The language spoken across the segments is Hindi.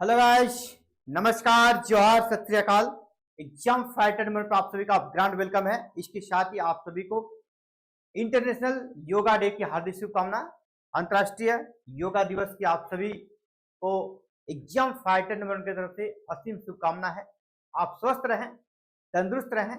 हेलो गाइस, नमस्कार, जोहार, सत श्री अकाल। एग्जाम फाइटर नंबर पर आप सभी का ग्रांड वेलकम है। इसके साथ ही आप सभी को इंटरनेशनल योगा डे की हार्दिक शुभकामना। अंतर्राष्ट्रीय योगा दिवस की आप सभी को एग्जाम फाइटर नंबर की तरफ से असीम शुभकामना है। आप स्वस्थ रहें, तंदुरुस्त रहें,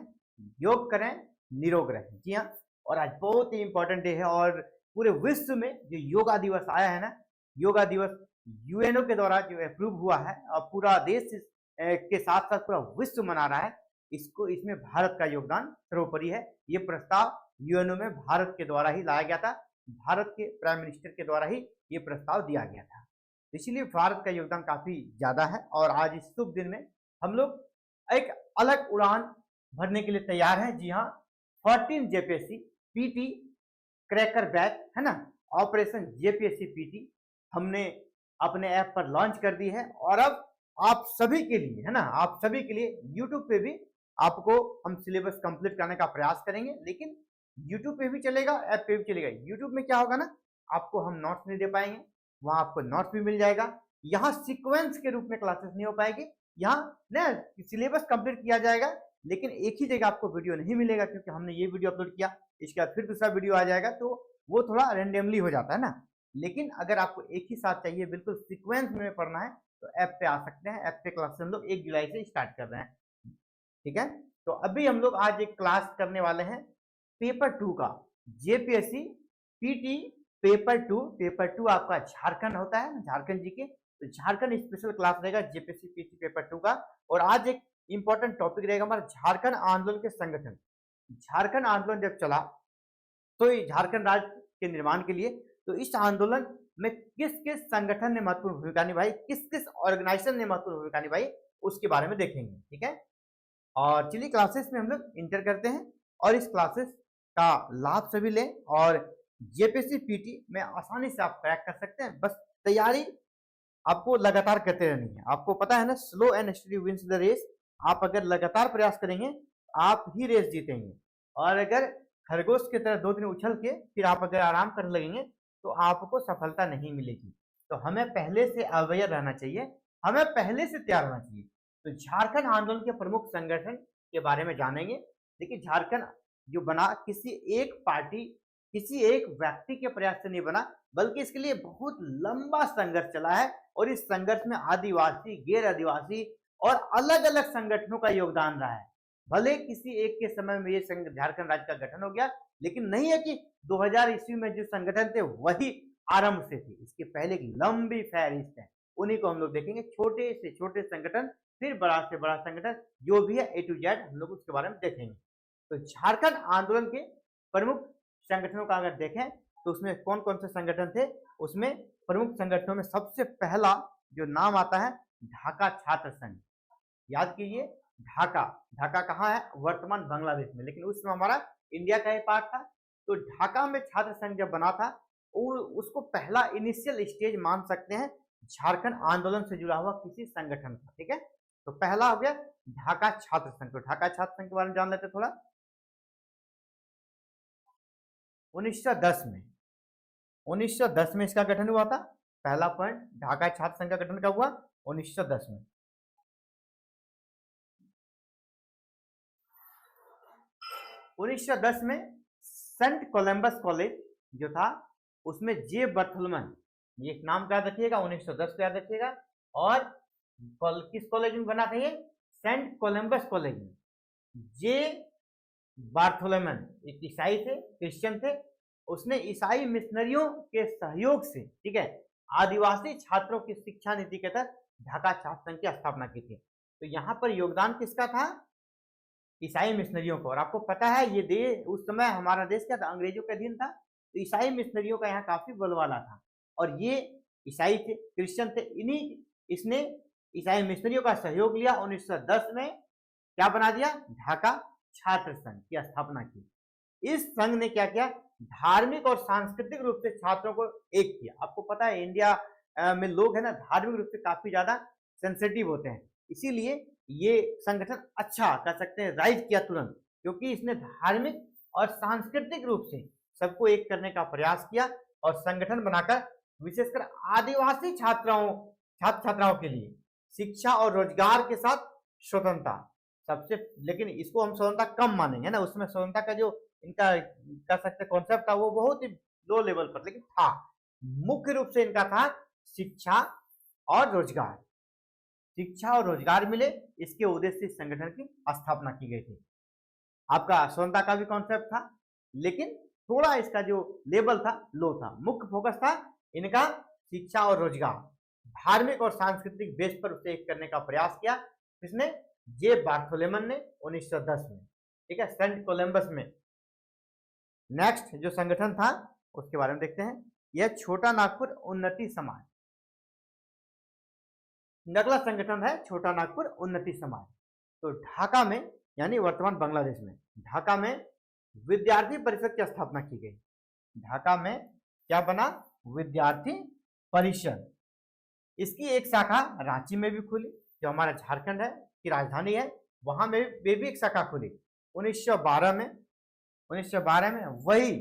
योग करें, निरोग रहें। जी हाँ, और आज बहुत ही इंपॉर्टेंट डे है और पूरे विश्व में जो योगा दिवस आया है ना, योगा दिवस यूएनओ के द्वारा जो अप्रूव हुआ है और पूरा देश के साथ साथ पूरा विश्व मना रहा है। इसमें भारत का योगदान सर्वोपरि है। ये प्रस्ताव यूएनओ में भारत के द्वारा ही लाया गया था। भारत के प्राइम मिनिस्टर के द्वारा ही ये प्रस्ताव दिया गया था, इसीलिए भारत का योगदान काफी ज्यादा है। और आज इस शुभ दिन में हम लोग एक अलग उड़ान भरने के लिए तैयार हैं। जी हाँ, 14 जेपीएससी पीटी क्रैकर बैक है ना, ऑपरेशन जेपीएससी पीटी हमने अपने ऐप पर लॉन्च कर दी है। और अब आप सभी के लिए है ना, आप सभी के लिए यूट्यूब पे भी आपको हम सिलेबस कंप्लीट करने का प्रयास करेंगे। लेकिन यूट्यूब पे भी चलेगा, ऐप पे भी चलेगा। यूट्यूब में क्या होगा ना, आपको हम नोट्स नहीं दे पाएंगे, वहां आपको नोट्स भी मिल जाएगा। यहाँ सीक्वेंस के रूप में क्लासेस नहीं हो पाएगी, यहाँ ना सिलेबस कंप्लीट किया जाएगा, लेकिन एक ही जगह आपको वीडियो नहीं मिलेगा, क्योंकि हमने ये वीडियो अपलोड किया, इसके बाद फिर दूसरा वीडियो आ जाएगा, तो वो थोड़ा रेंडमली हो जाता है ना। लेकिन अगर आपको एक ही साथ चाहिए, बिल्कुल सीक्वेंस में पढ़ना है, तो ऐप पे आ सकते हैं। ऐप पे क्लास हम लोग 1 जुलाई से स्टार्ट कर रहे हैं, ठीक है। तो अभी हम लोग आज एक क्लास करने वाले हैं पेपर 2 का, जेपीएससी पीटी पेपर 2। पेपर 2 आपका झारखंड होता है, झारखंड जी के, तो झारखंड स्पेशल क्लास रहेगा जेपीएससी पीटी पेपर 2 का। और आज एक इंपॉर्टेंट टॉपिक रहेगा हमारा झारखंड आंदोलन के संगठन। झारखंड आंदोलन जब चला तो झारखंड राज्य के निर्माण के लिए, तो इस आंदोलन में किस किस संगठन ने महत्वपूर्ण भूमिका निभाई, किस किस ऑर्गेनाइजेशन ने महत्वपूर्ण भूमिका निभाई, उसके बारे में देखेंगे, ठीक है। और चलिए क्लासेस में हम लोग इंटर करते हैं और इस क्लासेस का लाभ सभी लें और जेपीएससी पीटी में आसानी से आप क्रैक कर सकते हैं। बस तैयारी आपको लगातार करते रहनी है। आपको पता है ना, slow and steady wins the race. आप अगर लगातार प्रयास करेंगे आप ही रेस जीतेंगे। और अगर खरगोश की तरह 2 दिन उछल के फिर आप अगर आराम करने लगेंगे तो आपको सफलता नहीं मिलेगी। तो हमें पहले से अवेयर रहना चाहिए, हमें पहले से तैयार होना चाहिए। तो झारखंड आंदोलन के प्रमुख संगठन के बारे में जानेंगे। देखिए, झारखंड जो बना किसी एक पार्टी, किसी एक व्यक्ति के प्रयास से नहीं बना, बल्कि इसके लिए बहुत लंबा संघर्ष चला है। और इस संघर्ष में आदिवासी, गैर आदिवासी और अलग अलग संगठनों का योगदान रहा है। भले किसी एक के समय में ये झारखंड राज्य का गठन हो गया, लेकिन नहीं है कि 2000 ईस्वी में जो संगठन थे वही आरंभ से थे। इसके पहले एक लंबी फहरिस्त है, उन्हीं को हम लोग देखेंगे। छोटे से छोटे संगठन, फिर बड़ा से बड़ा संगठन, जो भी है A to Z हम लोग उसके बारे में देखेंगे। तो झारखंड आंदोलन के प्रमुख संगठनों का अगर देखें तो उसमें कौन कौन से संगठन थे, उसमें प्रमुख संगठनों में सबसे पहला जो नाम आता है, ढाका छात्र संघ। याद कीजिए, ढाका कहाँ है, वर्तमान बांग्लादेश में, लेकिन उस समय हमारा इंडिया का ही पार्ट था। तो ढाका में छात्र संघ जब बना था, उसको पहला इनिशियल स्टेज मान सकते हैं झारखंड आंदोलन से जुड़ा हुआ किसी संगठन का, ठीक है। तो पहला हो गया ढाका छात्र संघ। तो ढाका छात्र संघ के बारे में जान लेते थोड़ा। 1910 में इसका गठन हुआ था। पहला पॉइंट, ढाका छात्र संघ का गठन कब हुआ, 1910 में। 1910 में सेंट कोलंबस कॉलेज जो था, उसमें जे बर्थुलमन, ये नाम याद रखिएगा, 1910 को याद रखिएगा। और किस कॉलेज में बना था ये, सेंट कोलंबस कॉलेज में। जे बार्थोलोमेन एक ईसाई थे, क्रिश्चियन थे। उसने ईसाई मिशनरियों के सहयोग से, ठीक है, आदिवासी छात्रों की शिक्षा नीति के तहत ढाका छात्र संघ की स्थापना की थी। तो यहाँ पर योगदान किसका था, ईसाई मिशनरियों को। और आपको पता है ये देश, उस समय हमारा देश क्या था, अंग्रेजों का अधीन था। तो ईसाई मिशनरियों का यहाँ काफी बोलबाला था। और ये ईसाई थे, क्रिश्चियन थे, इसने ईसाई मिशनरियों का सहयोग लिया। 1910 में क्या बना दिया, ढाका छात्र संघ की स्थापना की। इस संघ ने क्या किया, धार्मिक और सांस्कृतिक रूप से छात्रों को एक किया। आपको पता है इंडिया में लोग है ना, धार्मिक रूप से काफी ज्यादा सेंसिटिव होते हैं, इसीलिए ये संगठन अच्छा कह सकते हैं राइज किया तुरंत, क्योंकि इसने धार्मिक और सांस्कृतिक रूप से सबको एक करने का प्रयास किया। और संगठन बनाकर विशेषकर आदिवासी छात्राओं के लिए शिक्षा और रोजगार के साथ स्वतंत्रता सबसे, लेकिन इसको हम स्वतंत्रता कम मानेंगे ना, उसमें स्वतंत्रता का जो इनका कह सकते कॉन्सेप्ट था वो बहुत ही लो लेवल पर, लेकिन था मुख्य रूप से इनका था शिक्षा और रोजगार। शिक्षा और रोजगार मिले, इसके उद्देश्य से संगठन की स्थापना की गई थी। आपका स्वतंत्रता का भी कॉन्सेप्ट था, लेकिन थोड़ा इसका जो लेवल था लो था। मुख्य फोकस था इनका शिक्षा और रोजगार। धार्मिक और सांस्कृतिक बेस पर उसे एक करने का प्रयास किया किसने? जे बार्थोलोमेन ने 1910 में, ठीक है, सेंट कोलंबस में। नेक्स्ट जो संगठन था उसके बारे में देखते हैं, यह छोटा नागपुर उन्नति समाज। अगला संगठन है छोटा नागपुर उन्नति समाज। तो ढाका में, यानी वर्तमान बांग्लादेश में, ढाका में विद्यार्थी परिषद की स्थापना की गई। ढाका में क्या बना? विद्यार्थी परिषद। इसकी एक शाखा रांची में भी खुली, जो हमारा झारखंड है की राजधानी है, वहां में भी एक शाखा खुली 1912 में। 1912 में वही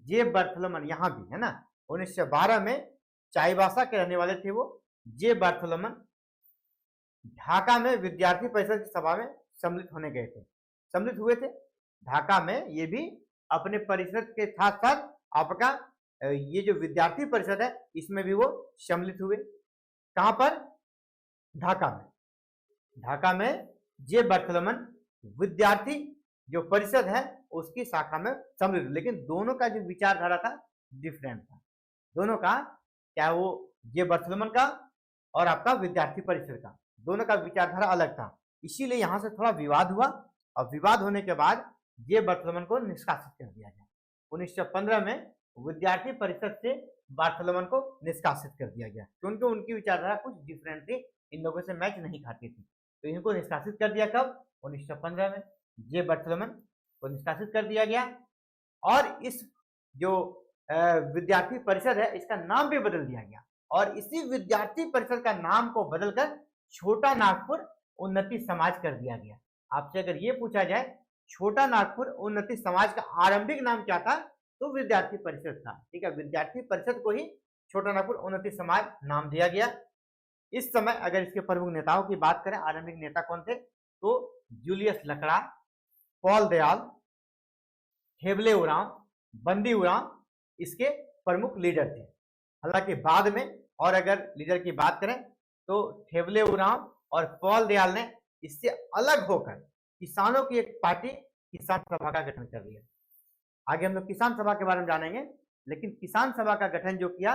जे बार्थोलोमेन, यहां भी है ना, 1912 में चाईबासा के रहने वाले थे वो जे बार्थोलोमेन, ढाका में विद्यार्थी परिषद की सभा में सम्मिलित हुए थे। ढाका में ये भी अपने परिषद के साथ साथ आपका ये जो विद्यार्थी परिषद है इसमें भी वो सम्मिलित हुए। कहां पर? ढाका में। ढाका में जे बार्थोलोमेन विद्यार्थी जो परिषद है उसकी शाखा में सम्मिलित, लेकिन दोनों का जो विचारधारा था डिफरेंट था। दोनों का, क्या वो जे बार्थोलोमेन का और आपका विद्यार्थी परिषद का, दोनों का विचारधारा अलग था। इसीलिए यहां से थोड़ा विवाद हुआ, और विवाद होने के बाद जे बार्थोलोमेन को निष्कासित कर दिया गया। 1915 में विद्यार्थी परिषद से बार्थोलोमेन को निष्कासित कर दिया गया, क्योंकि उनकी विचारधारा कुछ डिफरेंट थी, इन लोगों से मैच नहीं खाती थी, तो इनको निष्कासित कर दिया। कब? 1915 में जे बार्थोलोमेन को निष्कासित कर दिया गया। और इस जो विद्यार्थी परिषद है इसका नाम भी बदल दिया गया, और इसी विद्यार्थी परिषद का नाम को बदलकर छोटा नागपुर उन्नति समाज कर दिया गया। आपसे अगर ये पूछा जाए छोटा नागपुर उन्नति समाज का आरंभिक नाम क्या था, तो विद्यार्थी परिषद था, ठीक है। विद्यार्थी परिषद को ही छोटा नागपुर उन्नति समाज नाम दिया गया। इस समय अगर इसके प्रमुख नेताओं की बात करें, आरंभिक नेता कौन थे, तो जूलियस लकड़ा, पॉल दयाल, थेवले उरांव, बंदी उरांव इसके प्रमुख लीडर थे। हालांकि बाद में, और अगर लीडर की बात करें तो थेवले उरांव और पॉल दयाल ने इससे अलग होकर किसानों की एक पार्टी किसान सभा का गठन कर लिया। आगे हम लोग किसान सभा के बारे में जानेंगे, लेकिन किसान सभा का गठन जो किया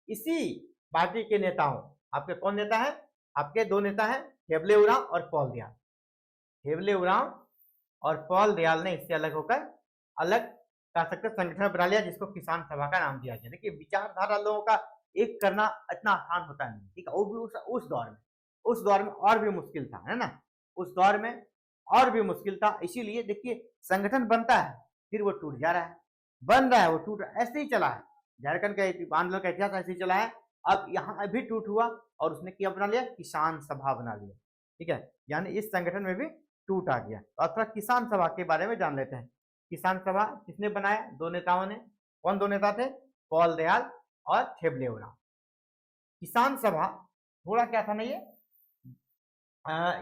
इसी पार्टी के नेताओं, आपके कौन नेता है? आपके दो नेता हैं, थेवले उरांव और पॉल दयाल। थेवले उरांव और पॉल दयाल ने इससे अलग होकर अलग कह सकते संगठन बना लिया, जिसको किसान सभा का नाम दिया गया। देखिए विचारधारा लोगों का एक करना इतना आसान होता नहीं, ठीक है। वो भी उस दौर में और भी मुश्किल था, है ना, उस दौर में और भी मुश्किल था। इसीलिए देखिए संगठन बनता है फिर वो टूट जा रहा है, बन रहा है वो टूट, ऐसे ही चला है। झारखंड का आंदोलन का इतिहास ऐसे ही चला है। अब यहाँ अभी टूट हुआ और उसने क्या बना लिया? किसान सभा बना लिया, ठीक है। यानी इस संगठन में भी टूट आ गया। तो थोड़ा किसान सभा के बारे में जान लेते हैं। किसान सभा किसने बनाया? दो नेताओं ने। कौन दो नेता थे? पॉल दयाल और थेवले उरांव। किसान सभा थोड़ा क्या था ना,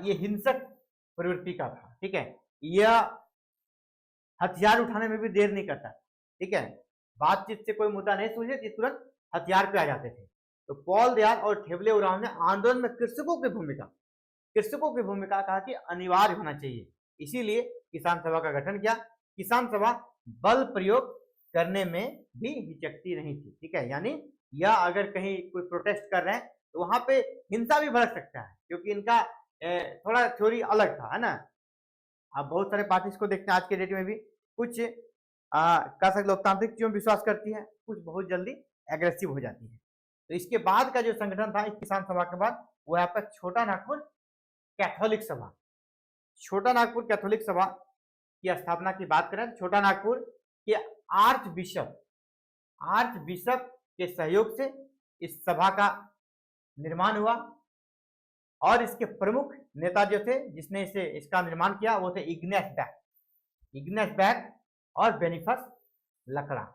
ये हिंसक प्रवृत्ति का था, ठीक है। यह हथियार उठाने में भी देर नहीं करता, ठीक है। बातचीत से कोई मुद्दा नहीं सुलझे कि तुरंत हथियार पे आ जाते थे। तो पॉल दयाल और थेवले उरांव ने आंदोलन में कृषकों की भूमिका कहा कि अनिवार्य होना चाहिए, इसीलिए किसान सभा का गठन किया। किसान सभा बल प्रयोग करने में भी हिचकती नहीं थी, ठीक है। यानी या अगर कहीं कोई प्रोटेस्ट कर रहे हैं तो वहां पे हिंसा भी भड़क सकता है, क्योंकि इनका थोड़ा थ्योरी अलग था, है ना। आप बहुत सारे पार्टीज को देखते हैं आज के डेट में भी, कुछ कह सकते लोकतांत्रिक चीजों में विश्वास करती है, कुछ बहुत जल्दी एग्रेसिव हो जाती है। तो इसके बाद का जो संगठन था इस किसान सभा के बाद, वो है आपका छोटा नागपुर कैथोलिक सभा। छोटा नागपुर कैथोलिक सभा की स्थापना की बात करें, छोटा नागपुर के आर्च बिशप के सहयोग से इस सभा का निर्माण हुआ, और इसके प्रमुख नेता जो थे जिसने इसका निर्माण किया वो थे इग्नेस बैक और बेनिफस लकड़ा।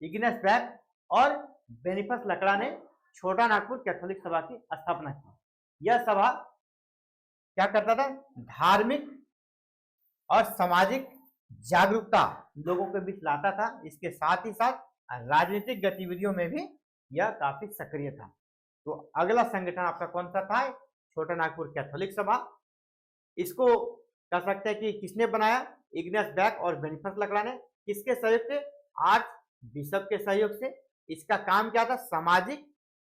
इग्नेस बैक और बेनिफस लकड़ा ने छोटा नागपुर कैथोलिक सभा की स्थापना की। यह सभा क्या करता था, धार्मिक और सामाजिक जागरूकता लोगों के बीच लाता था। इसके साथ ही साथ राजनीतिक गतिविधियों में भी यह काफी सक्रिय था। तो अगला संगठन आपका कौन सा था, छोटा नागपुर कैथोलिक सभा। इसको कह सकते हैं कि किसने बनाया, इग्नेस बैक और बेनिफस लकड़ा ने। किसके सहयोग से, आर्च बिशप के सहयोग से। इसका काम क्या था, सामाजिक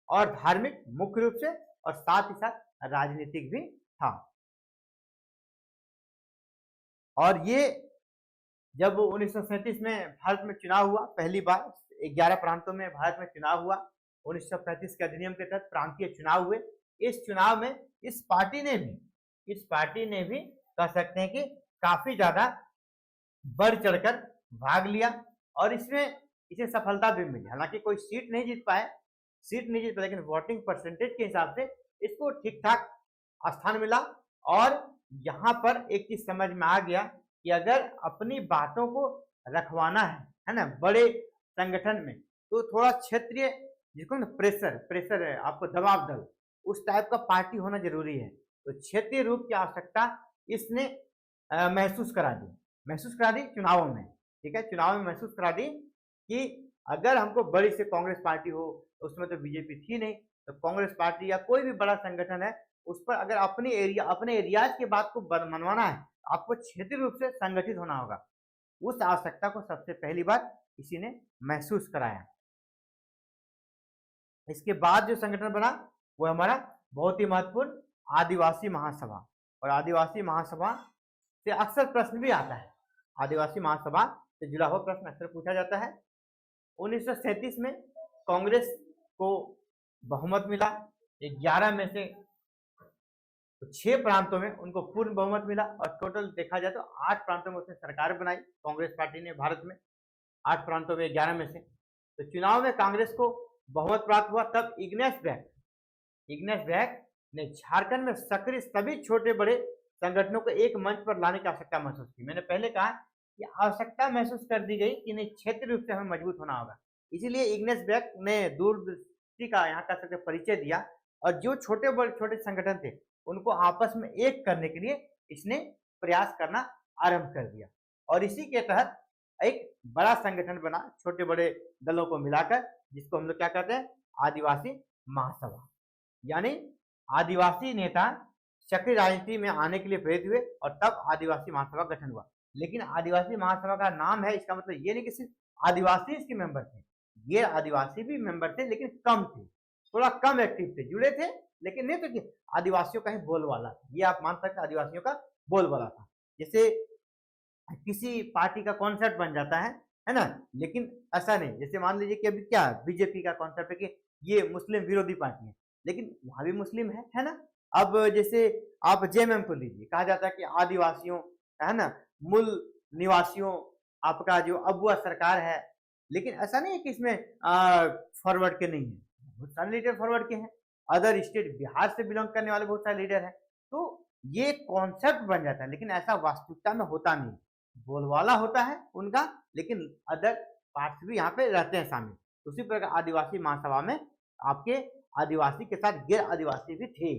और धार्मिक मुख्य रूप से, और साथ ही साथ राजनीतिक भी था। और ये जब 1937 में भारत में चुनाव हुआ, पहली बार 11 प्रांतों में भारत में चुनाव हुआ, 1935 के अधिनियम के तहत प्रांतीय चुनाव हुए। इस चुनाव में इस पार्टी ने भी कह सकते हैं कि काफी ज्यादा बढ़ चढ़कर भाग लिया, और इसमें इसे सफलता भी मिली। हालांकि कोई सीट नहीं जीत पाए, लेकिन वोटिंग परसेंटेज के हिसाब से इसको ठीक ठाक स्थान मिला। और यहाँ पर एक चीज समझ में आ गया कि अगर अपनी बातों को रखवाना है ना, बड़े संगठन में, तो थोड़ा क्षेत्रीय, जिसको ना प्रेशर है, आपको दबाव दल, उस टाइप का पार्टी होना जरूरी है। तो क्षेत्रीय रूप की आवश्यकता इसने महसूस करा दी चुनावों में। ठीक है, चुनाव में महसूस करा दी कि अगर हमको बड़ी से कांग्रेस पार्टी हो, उसमें तो बीजेपी थी नहीं, तो कांग्रेस पार्टी या कोई भी बड़ा संगठन है, उस पर अगर अपने एरियाज की बात को मनवाना है, आपको क्षेत्रीय रूप से संगठित होना होगा। उस आवश्यकता को सबसे पहली बार इसी ने महसूस कराया। इसके बाद जो संगठन बना वो हमारा बहुत ही महत्वपूर्ण आदिवासी महासभा। और आदिवासी महासभा से अक्सर प्रश्न भी आता है, आदिवासी महासभा से जुड़ा हुआ प्रश्न अक्सर पूछा जाता है। 1937 में कांग्रेस को बहुमत मिला, 11 में से 6 प्रांतों में उनको पूर्ण बहुमत मिला, और टोटल देखा जाए तो 8 प्रांतों में उसने सरकार बनाई कांग्रेस पार्टी ने भारत में, 8 प्रांतों में 11 में से। तो चुनाव में कांग्रेस को बहुमत प्राप्त हुआ। तब इग्नेस बैक ने झारखंड में सक्रिय सभी छोटे बड़े संगठनों को एक मंच पर लाने की आवश्यकता महसूस की। मैंने पहले कहा कि आवश्यकता महसूस कर दी गई कि नहीं, क्षेत्रीय रूप से हमें मजबूत होना होगा। इसीलिए इग्नेस बैक ने दूरदृष्टि का यहाँ का सबसे परिचय दिया, और जो छोटे संगठन थे उनको आपस में एक करने के लिए इसने प्रयास करना आरंभ कर दिया। और इसी के तहत एक बड़ा संगठन बना, छोटे बड़े दलों को मिलाकर, जिसको हम लोग क्या कहते हैं, आदिवासी महासभा। यानी आदिवासी नेता सक्रिय राजनीति में आने के लिए प्रेरित हुए, और तब आदिवासी महासभा गठन हुआ। लेकिन आदिवासी महासभा का नाम है, इसका मतलब ये नहीं कि सिर्फ आदिवासी इसके मेंबर थे, ये आदिवासी भी मेंबर थे, लेकिन कम थे, थोड़ा कम एक्टिव थे, जुड़े थे, लेकिन नहीं तो कि आदिवासियों का ही बोलबाला था। ये आप मान सकते हैं, आदिवासियों का बोलबाला था। जैसे किसी पार्टी का कॉन्सेप्ट बन जाता है ना, लेकिन ऐसा नहीं। जैसे मान लीजिए कि अभी क्या बीजेपी का कॉन्सेप्ट है कि ये मुस्लिम विरोधी पार्टी है, लेकिन वहां भी मुस्लिम है ना। अब जैसे आप जेएमएम को लीजिए, कहा जाता है कि आदिवासियों, है ना, मूल निवासियों, आपका जो अबुआ सरकार है, लेकिन ऐसा नहीं है कि इसमें फॉरवर्ड के नहीं है, बहुत सारे लीडर फॉरवर्ड के हैं। अदर स्टेट, बिहार से बिलोंग करने वाले बहुत सारे लीडर हैं। तो ये कॉन्सेप्ट बन जाता है, लेकिन ऐसा वास्तविकता में होता नहीं। बोलबाला होता है उनका, लेकिन अदर पार्ट्स भी यहाँ पे रहते हैं शामिल। उसी प्रकार आदिवासी महासभा में आपके आदिवासी के साथ गैर आदिवासी भी थे।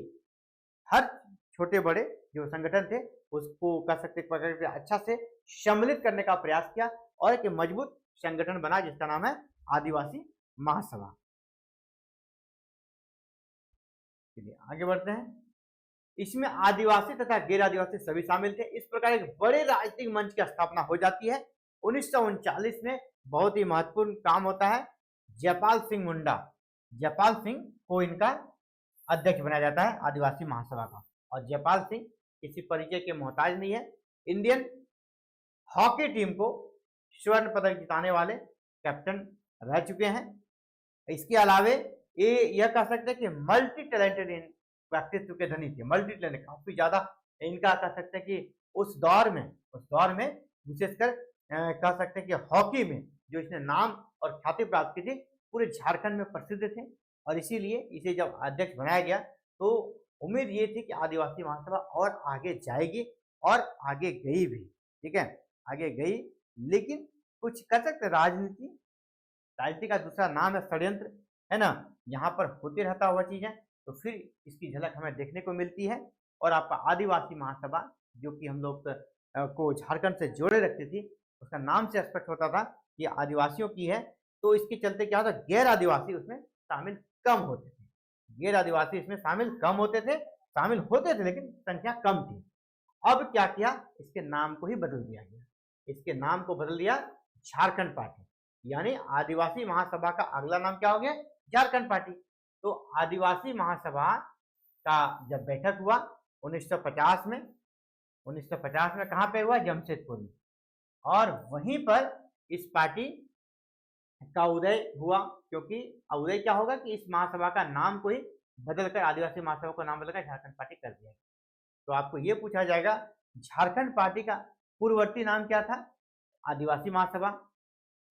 हर छोटे बड़े जो संगठन थे उसको कह सकते अच्छा से सम्मिलित करने का प्रयास किया, और एक मजबूत संगठन बना जिसका नाम है आदिवासी महासभा। चलिए आगे बढ़ते हैं। इसमें आदिवासी तथा गैर आदिवासी सभी शामिल थे। इस प्रकार एक बड़े राजनीतिक मंच की स्थापना हो जाती है। 1939 में बहुत ही महत्वपूर्ण काम होता है। जयपाल सिंह को इनका अध्यक्ष बनाया जाता है आदिवासी महासभा का। और जयपाल सिंह किसी परिचय के मोहताज नहीं है। इंडियन हॉकी टीम को स्वर्ण पदक जिताने वाले कैप्टन रह चुके हैं। इसके अलावे ये यह कह सकते हैं कि मल्टी टैलेंटेड व्यक्तित्व के धनी थे। मल्टी टैलेंटेड, काफी ज्यादा इनका कह सकते हैं कि उस दौर में विशेषकर कह सकते हैं कि हॉकी में जो इसने नाम और ख्याति प्राप्त की थी, पूरे झारखंड में प्रसिद्ध थे। और इसीलिए इसे जब अध्यक्ष बनाया गया तो उम्मीद ये थी कि आदिवासी महासभा और आगे जाएगी, और आगे गई भी। ठीक है, आगे गई, लेकिन कुछ कर सकते, राजनीति का दूसरा नाम है षड्यंत्र, है ना, यहाँ पर होते रहता हुआ चीजें। तो फिर इसकी झलक हमें देखने को मिलती है। और आपका आदिवासी महासभा जो कि हम लोग को झारखंड से जोड़े रखती थी, उसका नाम से स्पष्ट होता था कि आदिवासियों की है, तो इसके चलते क्या होता, गैर आदिवासी उसमें शामिल कम होते थे। गैर आदिवासी इसमें शामिल कम होते थे, शामिल होते थे लेकिन संख्या कम थी। अब क्या किया, इसके नाम को ही बदल दिया गया। इसके नाम को बदल दिया झारखंड पार्टी, यानी आदिवासी महासभा का अगला नाम क्या हो गया, झारखंड पार्टी। तो आदिवासी महासभा का जब बैठक हुआ 1950 में, 1950 में कहाँ पे हुआ, जमशेदपुर में, और वहीं पर इस पार्टी का उदय हुआ। क्योंकि उदय क्या होगा कि इस महासभा का नाम को ही बदलकर, आदिवासी महासभा का नाम बदलकर झारखंड पार्टी कर दिया। तो आपको ये पूछा जाएगा, झारखंड पार्टी का पूर्ववर्ती नाम क्या था, आदिवासी महासभा।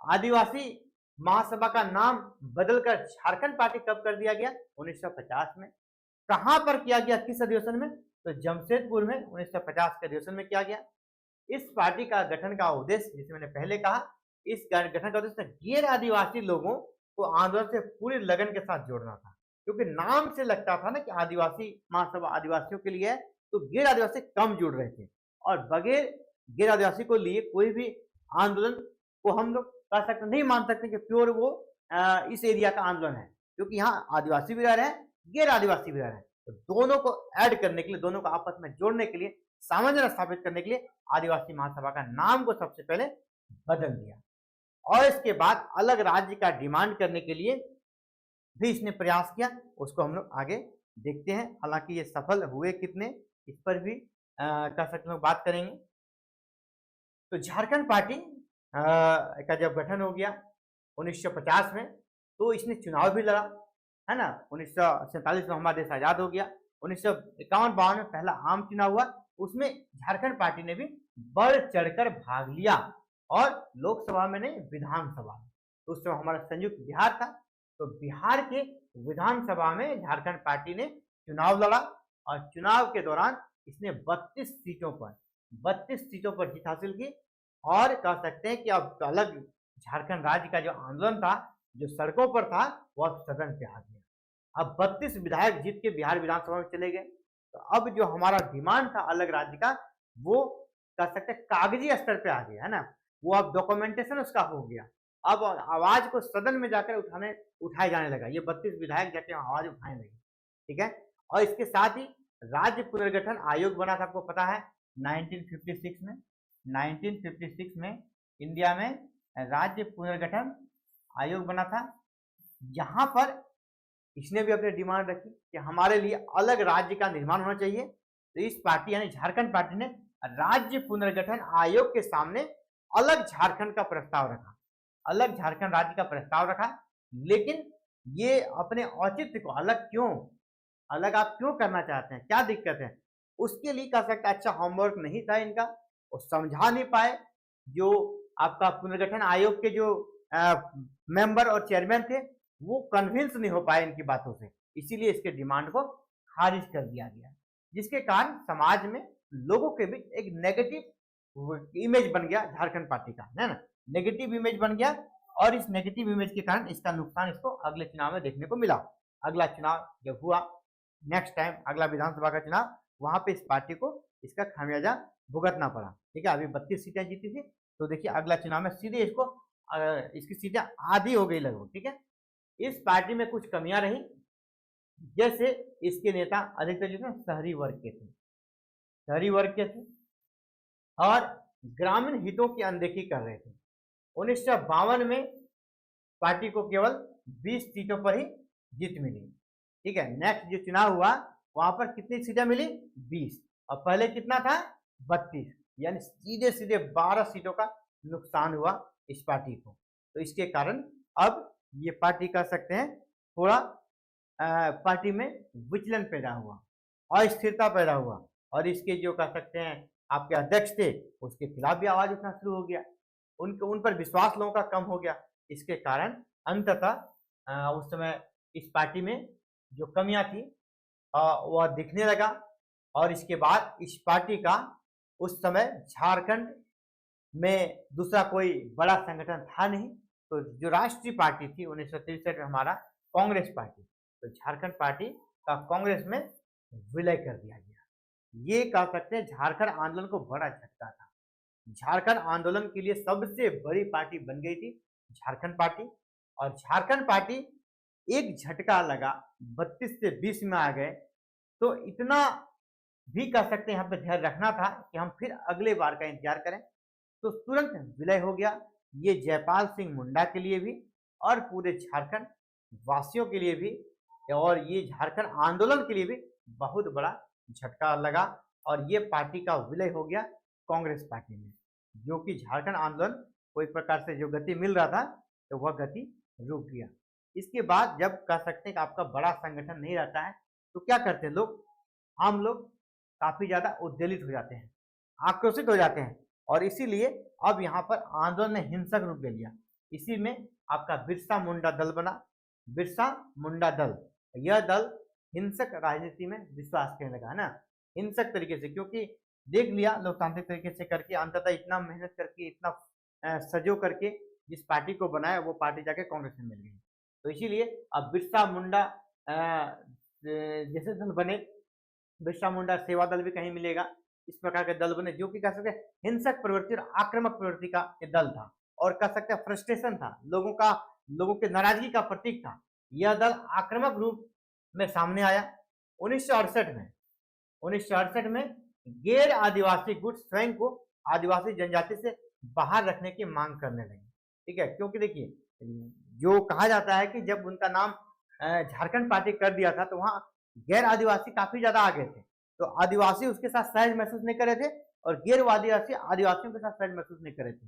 आदिवासी महासभा का नाम बदलकर झारखंड पार्टी कब कर दिया गया, 1950 में। कहां पर किया गया, किस अधिवेशन में, तो जमशेदपुर में 1950 के अधिवेशन में किया गया। इस पार्टी का गठन का उद्देश्य, जिसे मैंने पहले कहा, इस गठन का उद्देश्य गैर आदिवासी लोगों को आंदोलन से पूरी लगन के साथ जोड़ना था। क्योंकि नाम से लगता था ना कि आदिवासी महासभा आदिवासियों के लिए है, तो गैर आदिवासी कम जुड़ रहे थे, और बगैर गैर आदिवासी को लिए कोई भी आंदोलन को हम लोग कह सकते नहीं मान सकते कि प्योर वो इस एरिया का आंदोलन है, क्योंकि यहाँ आदिवासी भी रह रहे हैं, गैर आदिवासी भी रह रहे हैं। तो दोनों को ऐड करने के लिए, दोनों को आपस में जोड़ने के लिए, सामंजस्य स्थापित करने के लिए आदिवासी महासभा का नाम को सबसे पहले बदल दिया। और इसके बाद अलग राज्य का डिमांड करने के लिए भी इसने प्रयास किया, उसको हम लोग आगे देखते हैं। हालांकि ये सफल हुए कितने, इस पर भी कह सकते हैं बात करेंगे। तो झारखंड पार्टी का जब गठन हो गया 1950 में, तो इसने चुनाव भी लड़ा, है ना। 1947 में हमारा देश आजाद हो गया। 1951-52 में पहला आम चुनाव हुआ, उसमें झारखंड पार्टी ने भी बढ़ चढ़कर भाग लिया, और लोकसभा में नहीं, विधानसभा में। तो उस समय हमारा संयुक्त बिहार था, तो बिहार के विधानसभा में झारखंड पार्टी ने चुनाव लड़ा, और चुनाव के दौरान इसने 32 सीटों पर जीत हासिल की। और कह सकते हैं कि अब अलग झारखंड राज्य का जो आंदोलन था, जो सड़कों पर था, वो अब सदन पे आ गया। अब 32 विधायक जीत के बिहार विधानसभा में चले गए। तो अब जो हमारा डिमांड था अलग राज्य का, वो कह सकते हैं कागजी स्तर पे आ गया, है ना। वो अब डॉक्यूमेंटेशन उसका हो गया। अब आवाज को सदन में जाकर उठाए जाने लगा। ये 32 विधायक जाके आवाज उठाने लगे, ठीक है। और इसके साथ ही राज्य पुनर्गठन आयोग बना था, आपको पता है 1956 में। 1956 में इंडिया में राज्य पुनर्गठन आयोग बना था। यहाँ पर इसने भी अपनी डिमांड रखी कि हमारे लिए अलग राज्य का निर्माण होना चाहिए। तो इस पार्टी यानी झारखंड पार्टी ने राज्य पुनर्गठन आयोग के सामने अलग झारखंड का प्रस्ताव रखा, अलग झारखंड राज्य का प्रस्ताव रखा। लेकिन ये अपने औचित्य को अलग आप क्यों करना चाहते हैं, क्या दिक्कत है, उसके लिए कह सकते अच्छा होमवर्क नहीं था इनका, वो समझा नहीं पाए। जो आपका पुनर्गठन आयोग के जो मेंबर और चेयरमैन थे, वो कन्विंस नहीं हो पाए इनकी बातों से, इसीलिए इसके डिमांड को खारिज कर दिया गया, जिसके कारण समाज में लोगों के बीच एक नेगेटिव इमेज बन गया झारखंड पार्टी का, है ना, नेगेटिव इमेज बन गया। और इस नेगेटिव इमेज के कारण इसका नुकसान इसको अगले चुनाव में देखने को मिला। अगला चुनाव जब हुआ, नेक्स्ट टाइम अगला विधानसभा का चुनाव, वहां पे इस पार्टी को इसका खामियाजा भुगतना पड़ा, ठीक है। अभी 32 सीटें जीती थी, तो देखिए अगला चुनाव में सीधे इसको इसकी सीटें आधी हो गई लगभग, ठीक है। इस पार्टी में कुछ कमियां रही, जैसे इसके नेता अधिकतर जो थे शहरी वर्ग के थे और ग्रामीण हितों की अनदेखी कर रहे थे। 1952 में पार्टी को केवल 20 सीटों पर ही जीत मिली, ठीक है। नेक्स्ट जो चुनाव हुआ वहां पर कितनी सीटें मिली, 20, और पहले कितना था, 32, यानी सीधे सीधे 12 सीटों का नुकसान हुआ इस पार्टी को। तो इसके कारण अब ये पार्टी कह सकते हैं थोड़ा पार्टी में विचलन पैदा हुआ, अस्थिरता पैदा हुआ, और इसके जो कह सकते हैं आपके अध्यक्ष थे, उसके खिलाफ भी आवाज उठना शुरू हो गया, उन पर विश्वास लोगों का कम हो गया। इसके कारण अंततः उस समय इस पार्टी में जो कमियां थी वह दिखने लगा। और इसके बाद इस पार्टी का उस समय झारखंड में दूसरा कोई बड़ा संगठन था नहीं, तो जो राष्ट्रीय पार्टी थी 1963 में हमारा कांग्रेस पार्टी, तो झारखंड पार्टी का कांग्रेस में विलय कर दिया गया। ये कह सकते हैं झारखंड आंदोलन को बड़ा झटका था। झारखंड आंदोलन के लिए सबसे बड़ी पार्टी बन गई थी झारखंड पार्टी, और झारखंड पार्टी एक झटका लगा 32 से 20 में आ गए। तो इतना भी कह सकते हैं यहाँ पे ध्यान रखना था कि हम फिर अगले बार का इंतजार करें। तो तुरंत विलय हो गया। ये जयपाल सिंह मुंडा के लिए भी और पूरे झारखंड वासियों के लिए भी और ये झारखंड आंदोलन के लिए भी बहुत बड़ा झटका लगा, और ये पार्टी का विलय हो गया कांग्रेस पार्टी में, जो कि झारखंड आंदोलन कोई प्रकार से जो गति मिल रहा था तो वह गति रुक गया। इसके बाद जब कह सकते हैं कि आपका बड़ा संगठन नहीं रहता है तो क्या करते हैं लोग, आम लोग काफी ज्यादा उद्वेलित हो जाते हैं, आक्रोशित हो जाते हैं, और इसीलिए अब यहाँ पर आंदोलन ने हिंसक रूप ले लिया। इसी में आपका बिरसा मुंडा दल बना, बिरसा मुंडा दल। यह दल हिंसक राजनीति में विश्वास करने लगा है ना, हिंसक तरीके से, क्योंकि देख लिया लोकतांत्रिक तरीके से करके अंततः इतना मेहनत करके इतना सजो करके जिस पार्टी को बनाया वो पार्टी जाके कांग्रेस में मिल गई। तो इसीलिए अब बिरसा मुंडा जैसे दल बने, बिरसा मुंडा सेवा दल भी कहीं मिलेगा, इस प्रकार के दल बने जो कि कह सकते हैं हिंसक प्रवृत्ति और आक्रामक प्रवृत्ति का ये दल था, और कह सकते हैं फ्रस्ट्रेशन था, लोगों के नाराजगी का प्रतीक था। यह दल आक्रामक रूप में सामने आया 1968 में गैर आदिवासी गुट स्वयं को आदिवासी जनजाति से बाहर रखने की मांग करने लगे। ठीक है, क्योंकि देखिए जो कहा जाता है कि जब उनका नाम झारखंड पार्टी कर दिया था तो वहां गैर आदिवासी काफी ज्यादा आ गए थे, तो आदिवासी उसके साथ सहज महसूस नहीं कर रहे थे और गैर आदिवासी आदिवासियों के साथ सहज महसूस नहीं कर रहे थे।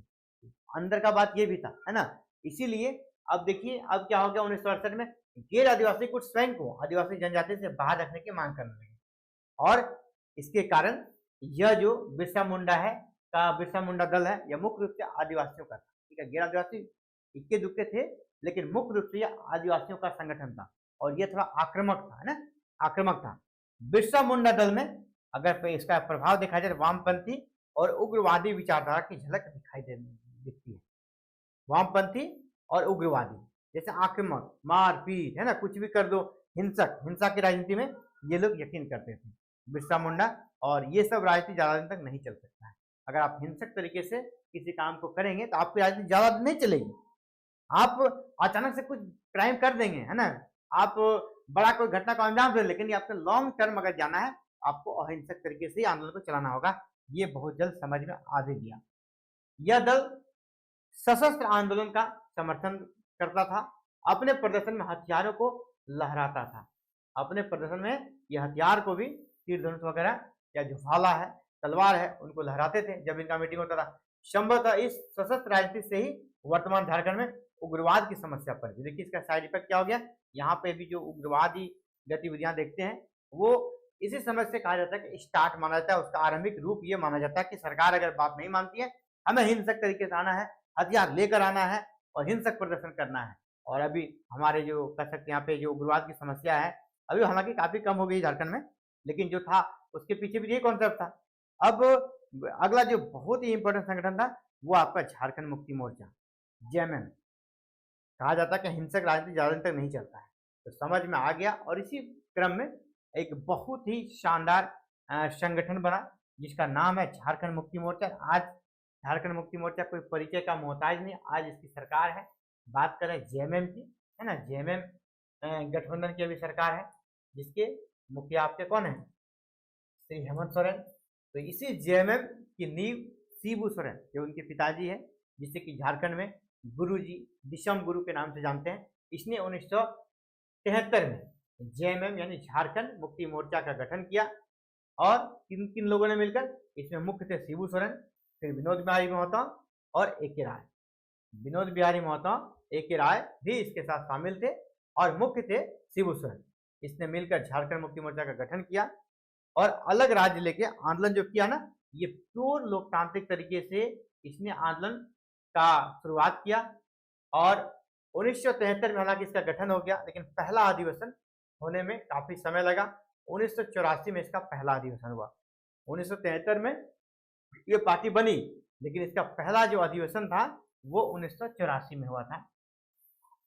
अंदर का बात ये भी था, है ना। इसीलिए अब देखिए अब क्या हो गया 1968 में गैर आदिवासी कुछ स्वयं को आदिवासी जनजाति से बाहर रखने की मांग करने लगे, और इसके कारण यह जो बिरसा मुंडा है का बिरसा मुंडा दल है यह मुख्य रूप से आदिवासियों का था। ठीक है, गैर आदिवासी इक्के दुक्के थे लेकिन मुख्य रूप से यह आदिवासियों का संगठन था, और यह थोड़ा आक्रामक था, है ना, आक्रामक था। बिरसा मुंडा दल में अगर इसका प्रभाव देखा जाए वामपंथी और उग्रवादी विचारधारा की झलक दिखती है। वामपंथी और उग्रवादी जैसे आक्रामक, मारपीट, है ना, कुछ भी कर दो, हिंसा की राजनीति में ये लोग यकीन करते थे बिरसा मुंडा, और ये सब राजनीति ज्यादा दिन तक नहीं चल सकता है। अगर आप हिंसक तरीके से किसी काम को करेंगे तो आपकी राजनीति ज्यादा दिन नहीं चलेगी। आप अचानक से कुछ क्राइम कर देंगे, है ना, आप बड़ा कोई घटना को अंजाम दे, लेकिन आपको लॉन्ग टर्म अगर जाना है आपको अहिंसक तरीके से आंदोलन को चलाना होगा। ये बहुत जल्द समझ में आ भी गया। यह दल सशस्त्र आंदोलन का समर्थन करता था, अपने प्रदर्शन में हथियारों को लहराता था, अपने प्रदर्शन में यह हथियार को भी तीर धनुष वगैरह या जो भाला है, तलवार है, उनको लहराते थे जब इनका मीटिंग होता था। संभवतः इस सशस्त्र राजनीति से ही वर्तमान झारखंड में उग्रवाद की समस्या पर, देखिए इसका साइड इफेक्ट क्या हो गया। यहाँ पे भी जो उग्रवादी गतिविधियां देखते हैं वो इसी समझ से कहा जाता है कि स्टार्ट माना जाता है, उसका आरंभिक रूप ये माना जाता है कि सरकार अगर बात नहीं मानती है, हमें हिंसक तरीके से आना है, हथियार लेकर आना है और हिंसक प्रदर्शन करना है। और अभी हमारे जो कह सकते हैं यहाँ पे जो उग्रवाद की समस्या है अभी हालांकि काफी कम हो गई झारखंड में, लेकिन जो था उसके पीछे भी यही कॉन्सेप्ट था। अब अगला जो बहुत ही इंपॉर्टेंट संगठन था वो आपका झारखंड मुक्ति मोर्चा, जेएमएम। कहा जाता है कि हिंसक राजनीति ज्यादा दिन तक नहीं चलता है, तो समझ में आ गया। और इसी क्रम में एक बहुत ही शानदार संगठन बना जिसका नाम है झारखंड मुक्ति मोर्चा। आज झारखंड मुक्ति मोर्चा कोई परिचय का मोहताज नहीं, आज इसकी सरकार है। बात करें जेएमएम की, है ना, जेएमएम गठबंधन की अभी सरकार है जिसके मुखिया आपके कौन है, श्री हेमंत सोरेन। तो इसी जेएमएम की नींव शिबू सोरेन जो उनके पिताजी है, जिससे कि झारखंड में गुरुजी, दिशम गुरु के नाम से जानते हैं, इसने 1973 में जेएमएम यानी झारखंड मुक्ति मोर्चा का गठन किया। और किन किन लोगों ने मिलकर, इसमें मुख्य थे शिबू सोरेन, फिर विनोद बिहारी महतो और एके राय। विनोद बिहारी महतो, एके राय भी इसके साथ शामिल थे और मुख्य थे शिबू सोरेन। इसने मिलकर झारखंड मुक्ति मोर्चा का गठन किया और अलग राज्य लेके आंदोलन जो किया ना, ये प्योर लोकतांत्रिक तरीके से इसने आंदोलन का शुरुआत किया। और 1973 में हालांकि इसका गठन हो गया, लेकिन पहला अधिवेशन होने में काफी समय लगा। 1984 में इसका पहला अधिवेशन हुआ। 1973 में ये पार्टी बनी, लेकिन इसका पहला जो अधिवेशन था वो 1984 में हुआ था।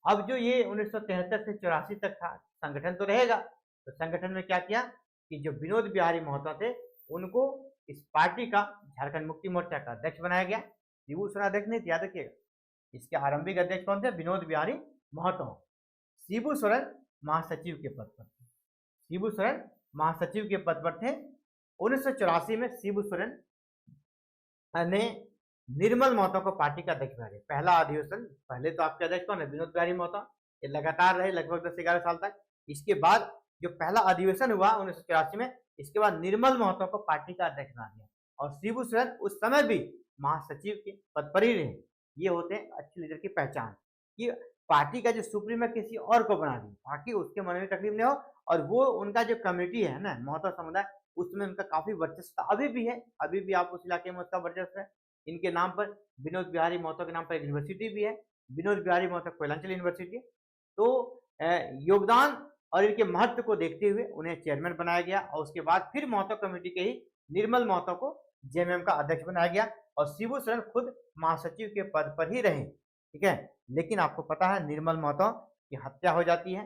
अब जो ये 1973 से 84 तक था संगठन तो रहेगा, तो संगठन में क्या किया कि जो विनोद बिहारी महतो थे उनको इस पार्टी का झारखंड मुक्ति मोर्चा का अध्यक्ष बनाया गया। शिबू सोरेन अध्यक्ष नहीं थे, याद रखिएगा। इसके आरंभिक अध्यक्ष कौन थे? विनोद बिहारी महतो। शिबू सोरेन महासचिव के पद पर थे। शिबू सोरेन महासचिव के पद पर थे। 1984 में शिबू सोरेन ने निर्मल महतो को पार्टी का अध्यक्ष बनाया। पहला अधिवेशन, पहले तो आपके अध्यक्ष कौन है? विनोद बिहारी महतो। ये लगातार रहे लगभग 10-11 साल तक। इसके बाद जो पहला अधिवेशन हुआ 1984 में, इसके बाद निर्मल महतो को पार्टी का अध्यक्ष बना दिया और शिबू सोरेन उस समय भी महासचिव के पद पर ही रहे। ये होते हैं अच्छे लीडर की पहचान कि पार्टी का जो सुप्रीम है किसी और को बना दी ताकि उसके मन में तकलीफ नहीं हो, और वो उनका जो कम्युनिटी है ना महतो समुदाय, उसमें उनका काफी वर्चस्व अभी भी है। अभी भी आप उस इलाके में उसका वर्चस्व है। इनके नाम पर, विनोद बिहारी महतो के नाम पर एक यूनिवर्सिटी भी है, विनोद बिहारी महतो कोयलांचल यूनिवर्सिटी। तो योगदान और इनके महत्व को देखते हुए उन्हें चेयरमैन बनाया गया और उसके बाद फिर महतो कमेटी के ही निर्मल महतो को जेएमएम का अध्यक्ष बनाया गया और शिबू सोरेन खुद महासचिव के पद पर ही रहे। ठीक है, लेकिन आपको पता है निर्मल महतो की हत्या हो जाती है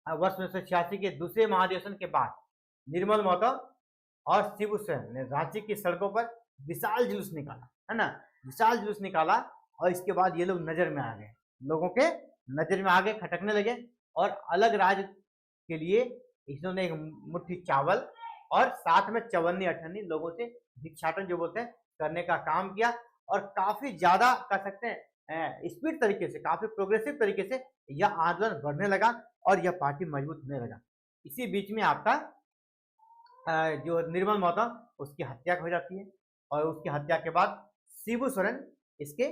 वर्ष 1986 के दूसरे महाधिवेशन के बाद। निर्मल महतो और शिबू सोरेन ने रांची की सड़कों पर विशाल जुलूस निकाला, है ना, विशाल जुलूस निकाला और इसके बाद ये लोग नजर में आ गए, लोगों के नजर में आ गए, खटकने लगे और अलग राज्य के लिए इन्होंने एक मुट्ठी चावल और साथ में चवन्नी अठन्नी लोगों से भिक्षाटन जो बोलते हैं करने का काम किया और काफी ज्यादा कह सकते हैं स्पीड तरीके से, काफी प्रोग्रेसिव तरीके से यह आंदोलन बढ़ने लगा और यह पार्टी मजबूत होने लगा। इसी बीच में आपका जो निर्मल महतो उसकी हत्या हो जाती है और उसकी हत्या के बाद शिबू सोरेन इसके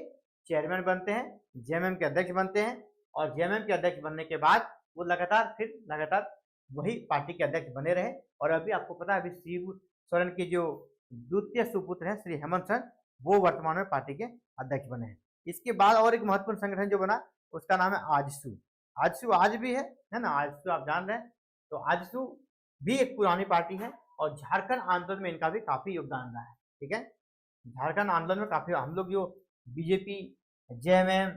चेयरमैन बनते हैं, जेएमएम के अध्यक्ष बनते हैं और जेएमएम के अध्यक्ष बनने के बाद वो लगातार वही पार्टी के अध्यक्ष बने रहे। और अभी आपको पता है अभी शिबू सोरेन के जो द्वितीय सुपुत्र हैं श्री हेमंत सोरेन, वो वर्तमान में पार्टी के अध्यक्ष बने हैं। इसके बाद और एक महत्वपूर्ण संगठन जो बना उसका नाम है आजसू। आजसू आज भी है ना, आजसू आप जान रहे हैं। तो आजसू भी एक पुरानी पार्टी है और झारखंड आंदोलन में इनका भी काफी योगदान रहा है। ठीक है, झारखंड आंदोलन में काफी हम लोग जो बीजेपी, जेएमएम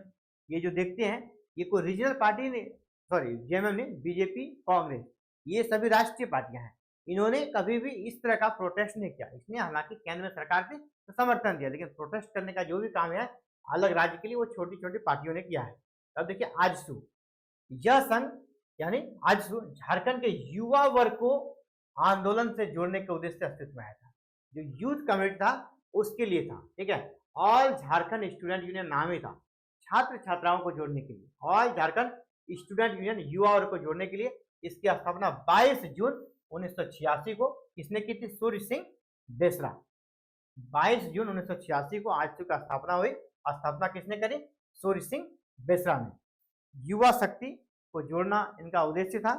ये जो देखते हैं ये कोई रीजनल पार्टी नहीं, सॉरी जेएमएम नहीं, बीजेपी, कांग्रेस ये सभी राष्ट्रीय पार्टियां हैं। इन्होंने कभी भी इस तरह का प्रोटेस्ट नहीं किया। इसने हालांकि केंद्र में सरकार से तो समर्थन दिया, लेकिन प्रोटेस्ट करने का जो भी काम है अलग राज्य के लिए वो छोटी छोटी पार्टियों ने किया है। अब देखिए आजसू, यह संघ यानी आजसू झारखंड के युवा वर्ग को आंदोलन से जोड़ने के उद्देश्य से अस्तित्व में आया था। जो यूथ कम्युनिटी था उसके लिए था। ठीक है, ऑल झारखंड स्टूडेंट यूनियन नाम ही था, छात्र छात्राओं को जोड़ने के लिए। ऑल झारखंड स्टूडेंट यूनियन युवा वर्ग को जोड़ने के लिए इसकी स्थापना 22 जून 1986 को किसने की थी? सूर्य सिंह बेसरा। 22 जून 1986 को आजसू का स्थापना हुई। स्थापना किसने करी? सूर्य सिंह बेसरा ने। युवा शक्ति को जोड़ना इनका उद्देश्य था।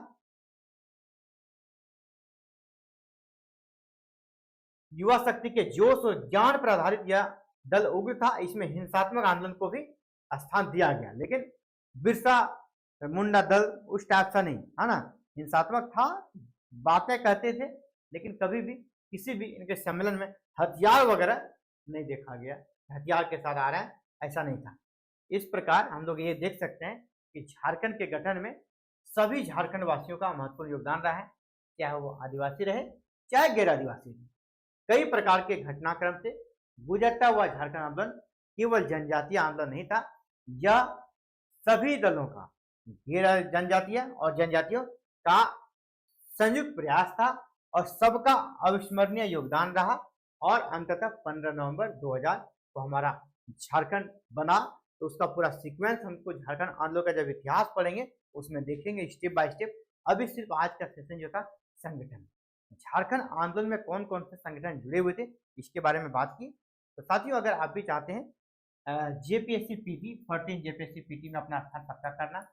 युवा शक्ति के जोश और ज्ञान पर आधारित यह दल उग्र था। इसमें हिंसात्मक आंदोलन को भी स्थान दिया गया, लेकिन बिरसा मुंडा दल उस टाइप का नहीं, है ना, हिंसात्मक था, बातें कहते थे, लेकिन कभी भी किसी भी इनके सम्मेलन में हथियार वगैरह नहीं देखा गया, हथियार के साथ आ रहे हैं ऐसा नहीं था। इस प्रकार हम लोग ये देख सकते हैं कि झारखंड के गठन में सभी झारखंड वासियों का महत्वपूर्ण योगदान रहा है, चाहे वो आदिवासी रहे चाहे गैर आदिवासी रहे। कई प्रकार के घटनाक्रम से गुजरता हुआ झारखंड आंदोलन केवल जनजातीय आंदोलन नहीं था, यह सभी दलों का, गैर जनजातीय और जनजातियों का संयुक्त प्रयास था और सबका अविस्मरणीय योगदान रहा। और अंततः 15 नवंबर 2000 को हमारा झारखंड बना। तो उसका पूरा सीक्वेंस हमको झारखंड आंदोलन का जब इतिहास पढ़ेंगे उसमें देखेंगे स्टेप बाय स्टेप। अभी सिर्फ आज का सेशन जो था संगठन, झारखंड आंदोलन में कौन कौन से संगठन जुड़े हुए थे इसके बारे में बात की। तो साथियों, अगर आप भी चाहते हैं जेपीएससी पीटी 14 जेपीएससी पीटी में अपना स्थान पक्का करना,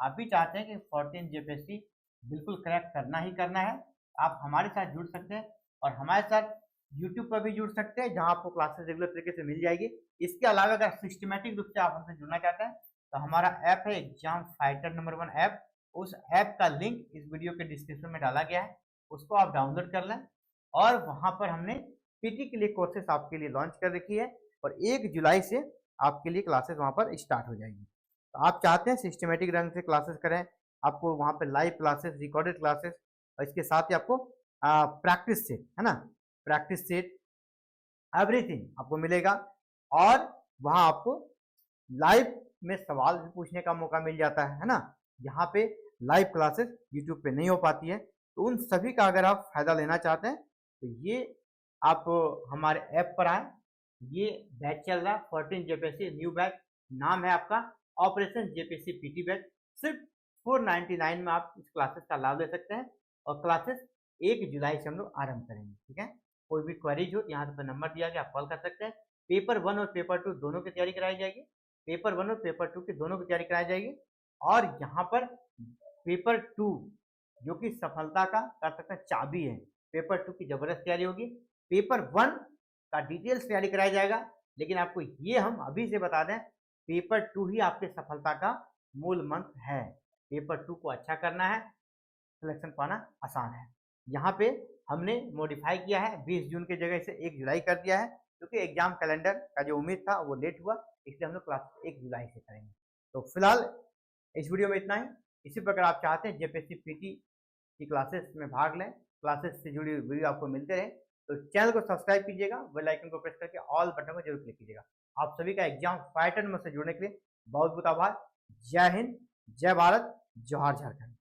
आप भी चाहते हैं कि 14 जेपीएससी बिल्कुल क्रैक करना ही करना है, आप हमारे साथ जुड़ सकते हैं और हमारे साथ यूट्यूब पर भी जुड़ सकते हैं, जहां आपको क्लासेस रेगुलर तरीके से मिल जाएगी। इसके अलावा अगर सिस्टमेटिक रूप से आप हमसे जुड़ना चाहते हैं तो हमारा ऐप है एग्जाम फाइटर नंबर 1 ऐप। उस ऐप का लिंक इस वीडियो के डिस्क्रिप्शन में डाला गया है, उसको आप डाउनलोड कर लें और वहां पर हमने पीटी के लिए कोर्सेस आपके लिए लॉन्च कर रखी है और 1 जुलाई से आपके लिए क्लासेस वहां पर स्टार्ट हो जाएगी। तो आप चाहते हैं सिस्टमेटिक रंग से क्लासेस करें, आपको वहाँ पे लाइव क्लासेस, रिकॉर्डेड क्लासेस और इसके साथ ही आपको प्रैक्टिस सेट, है ना, प्रैक्टिस सेट एवरीथिंग आपको मिलेगा। और वहाँ आपको लाइव में सवाल भी पूछने का मौका मिल जाता है ना। यहाँ पे लाइव क्लासेस यूट्यूब पे नहीं हो पाती है, तो उन सभी का अगर आप फायदा लेना चाहते हैं तो ये आप हमारे ऐप पर आए। ये बैच चल रहा है 14 जेपीएससी न्यू बैच, नाम है आपका ऑपरेशन जेपीएससी पीटी बैच। सिर्फ 499 में आप इस क्लासेस का लाभ ले सकते हैं और क्लासेस 1 जुलाई से हम लोग आरंभ करेंगे। ठीक है, कोई भी क्वेरीज हो यहाँ पर नंबर दिया गया, आप कॉल कर सकते हैं। पेपर 1 और पेपर 2 दोनों की तैयारी कराई जाएगी, पेपर 1 और पेपर 2 की दोनों की तैयारी कराई जाएगी। और यहाँ पर पेपर 2 जो कि सफलता का कर सकते हैं चाबी है, पेपर 2 की जबरदस्त तैयारी होगी। पेपर 1 का डिटेल्स तैयारी कराया जाएगा, लेकिन आपको ये हम अभी से बता दें, पेपर 2 ही आपके सफलता का मूल मंत्र है। पेपर 2 को अच्छा करना है, सिलेक्शन पाना आसान है। यहाँ पे हमने मॉडिफाई किया है, 20 जून की जगह से 1 जुलाई कर दिया है, क्योंकि एग्जाम कैलेंडर का जो उम्मीद था वो लेट हुआ, इसलिए हम लोग क्लास 1 जुलाई से करेंगे। तो फिलहाल इस वीडियो में इतना ही। इसी प्रकार आप चाहते हैं जेपीएससी पीटी की क्लासेस में भाग लें, क्लासेस से जुड़ी वीडियो आपको मिलते रहे, तो चैनल को सब्सक्राइब कीजिएगा, बेल आइकन को प्रेस करके ऑल बटन को जरूर क्लिक कीजिएगा। आप सभी का एग्जाम फाइटर में से जुड़ने के लिए बहुत बहुत आभार। जय हिंद, जय भारत, जोहार झारखंड।